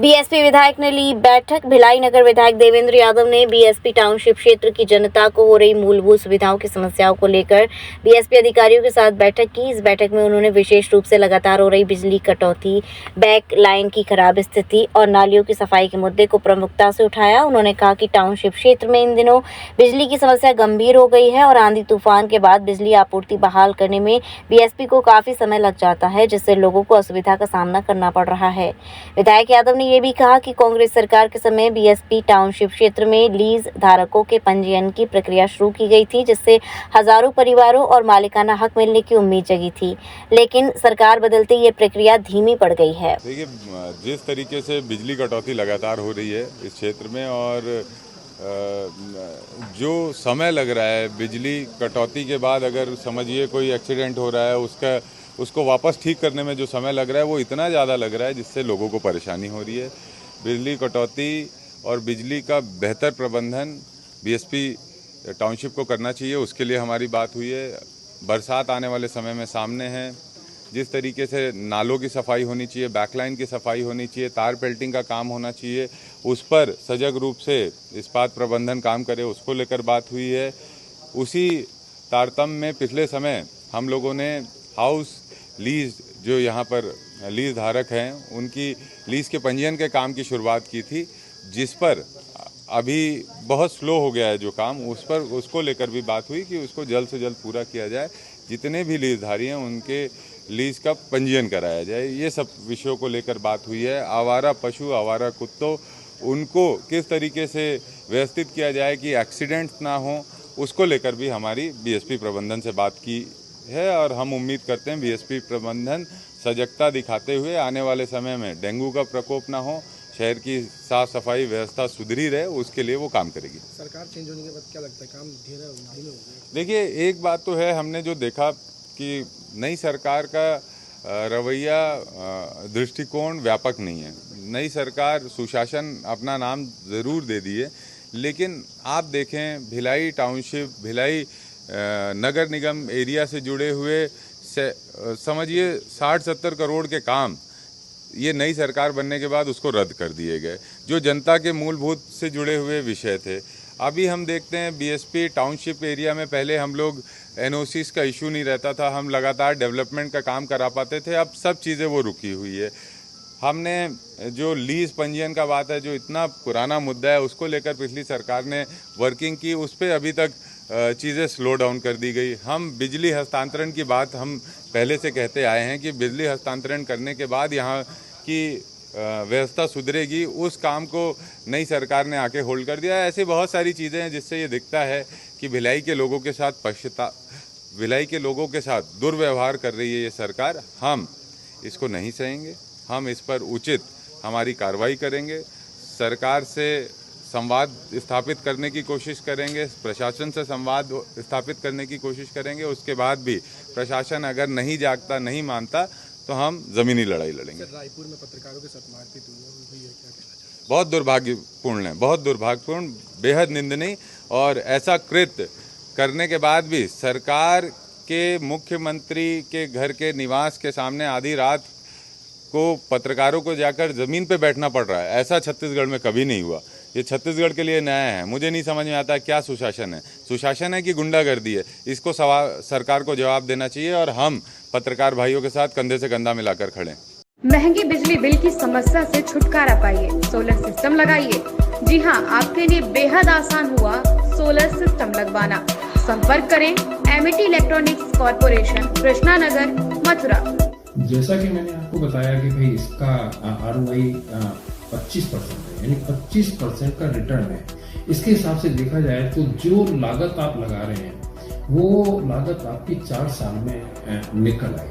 BSP विधायक ने ली बैठक। भिलाई नगर विधायक देवेंद्र यादव ने बीएसपी टाउनशिप क्षेत्र की जनता को हो रही मूलभूत सुविधाओं की समस्याओं को लेकर बीएसपी अधिकारियों के साथ बैठक की। इस बैठक में उन्होंने विशेष रूप से लगातार हो रही बिजली कटौती, बैक लाइन की खराब स्थिति और नालियों की सफाई के मुद्दे को प्रमुखता से उठाया। उन्होंने कहा कि टाउनशिप क्षेत्र में इन दिनों बिजली की समस्या गंभीर हो गई है और आंधी तूफान के बाद बिजली आपूर्ति बहाल करने में बीएसपी को काफी समय लग जाता है, जिससे लोगों को असुविधा का सामना करना पड़ रहा है। विधायक यादव ने ये भी कहा कि कांग्रेस सरकार के समय बीएसपी टाउनशिप क्षेत्र में लीज धारकों के पंजीयन की प्रक्रिया शुरू की गई थी, जिससे हजारों परिवारों और मालिकाना हक मिलने की उम्मीद जगी थी, लेकिन सरकार बदलते ये प्रक्रिया धीमी पड़ गई है। देखिए, जिस तरीके से बिजली कटौती लगातार हो रही है इस क्षेत्र में और जो समय लग रहा है बिजली कटौती के बाद, अगर समझिए कोई एक्सीडेंट हो रहा है उसको वापस ठीक करने में जो समय लग रहा है वो इतना ज़्यादा लग रहा है जिससे लोगों को परेशानी हो रही है। बिजली कटौती और बिजली का बेहतर प्रबंधन बीएसपी टाउनशिप को करना चाहिए, उसके लिए हमारी बात हुई है। बरसात आने वाले समय में सामने है, जिस तरीके से नालों की सफाई होनी चाहिए, बैकलाइन की सफाई होनी चाहिए, तार पेल्टिंग का काम होना चाहिए, उस पर सजग रूप से इस्पात प्रबंधन काम करे, उसको लेकर बात हुई है। उसी तारतम्य में पिछले समय हम लोगों ने हाउस लीज, जो यहाँ पर लीज धारक हैं, उनकी लीज के पंजीयन के काम की शुरुआत की थी, जिस पर अभी बहुत स्लो हो गया है जो काम, उसको लेकर भी बात हुई कि उसको जल्द से जल्द पूरा किया जाए। जितने भी लीजधारी हैं उनके लीज का पंजीयन कराया जाए, ये सब विषयों को लेकर बात हुई है। आवारा पशु, आवारा कुत्तों, उनको किस तरीके से व्यवस्थित किया जाए कि एक्सीडेंट्स ना हो, उसको लेकर भी हमारी बीएसपी प्रबंधन से बात की है और हम उम्मीद करते हैं बीएसपी प्रबंधन सजगता दिखाते हुए आने वाले समय में डेंगू का प्रकोप ना हो, शहर की साफ सफाई व्यवस्था सुधरी रहे, उसके लिए वो काम करेगी। सरकार चेंज होने के बाद क्या लगता है काम धीरे हो गया? देखिए, एक बात तो है, हमने जो देखा कि नई सरकार का रवैया, दृष्टिकोण व्यापक नहीं है। नई सरकार सुशासन अपना नाम ज़रूर दे दी है, लेकिन आप देखें भिलाई टाउनशिप, भिलाई नगर निगम एरिया से जुड़े हुए समझिए 60-70 करोड़ के काम ये नई सरकार बनने के बाद उसको रद्द कर दिए गए, जो जनता के मूलभूत से जुड़े हुए विषय थे। अभी हम देखते हैं बीएसपी टाउनशिप एरिया में पहले हम लोग एनओसीज का इशू नहीं रहता था, हम लगातार डेवलपमेंट का काम करा पाते थे, अब सब चीज़ें वो रुकी हुई है। हमने जो लीज पंजीयन का बात है, जो इतना पुराना मुद्दा है, उसको लेकर पिछली सरकार ने वर्किंग की, उस पर अभी तक चीज़ें स्लो डाउन कर दी गई। हम बिजली हस्तांतरण की बात हम पहले से कहते आए हैं कि बिजली हस्तांतरण करने के बाद यहाँ की व्यवस्था सुधरेगी, उस काम को नई सरकार ने आके होल्ड कर दिया है। ऐसी बहुत सारी चीज़ें हैं जिससे ये दिखता है कि भिलाई के लोगों के साथ भिलाई के लोगों के साथ दुर्व्यवहार कर रही है ये सरकार। हम इसको नहीं सहेंगे, हम इस पर उचित हमारी कार्रवाई करेंगे, सरकार से संवाद स्थापित करने की कोशिश करेंगे, प्रशासन से संवाद स्थापित करने की कोशिश करेंगे। उसके बाद भी प्रशासन अगर नहीं जागता, नहीं मानता, तो हम ज़मीनी लड़ाई लड़ेंगे। रायपुर में पत्रकारों के साथ मारपीट हुई है, क्या कहना चाहिए? बहुत दुर्भाग्यपूर्ण है, बहुत दुर्भाग्यपूर्ण, बेहद निंदनीय। और ऐसा कृत्य करने के बाद भी सरकार के मुख्यमंत्री के घर के निवास के सामने आधी रात को पत्रकारों को जाकर ज़मीन पे बैठना पड़ रहा है, ऐसा छत्तीसगढ़ में कभी नहीं हुआ। ये छत्तीसगढ़ के लिए नया है। मुझे नहीं समझ में आता क्या सुशासन है, सुशासन है कि गुंडागर्दी है, इसको सरकार को जवाब देना चाहिए और हम पत्रकार भाइयों के साथ कंधे से कंधा मिलाकर खड़े। महंगी बिजली बिल की समस्या से छुटकारा पाइए, सोलर सिस्टम लगाइए। जी हां, आपके लिए बेहद आसान हुआ सोलर सिस्टम लगवाना। संपर्क करें Amity electronics corporation, Krishna Nagar, Mathura. जैसा कि मैंने आपको बताया कि भाई इसका ROI 25% है, यानी 25% का रिटर्न है। इसके हिसाब से देखा जाए तो जो लागत आप लगा रहे हैं वो लागत आपकी 4 साल में निकल आएगी।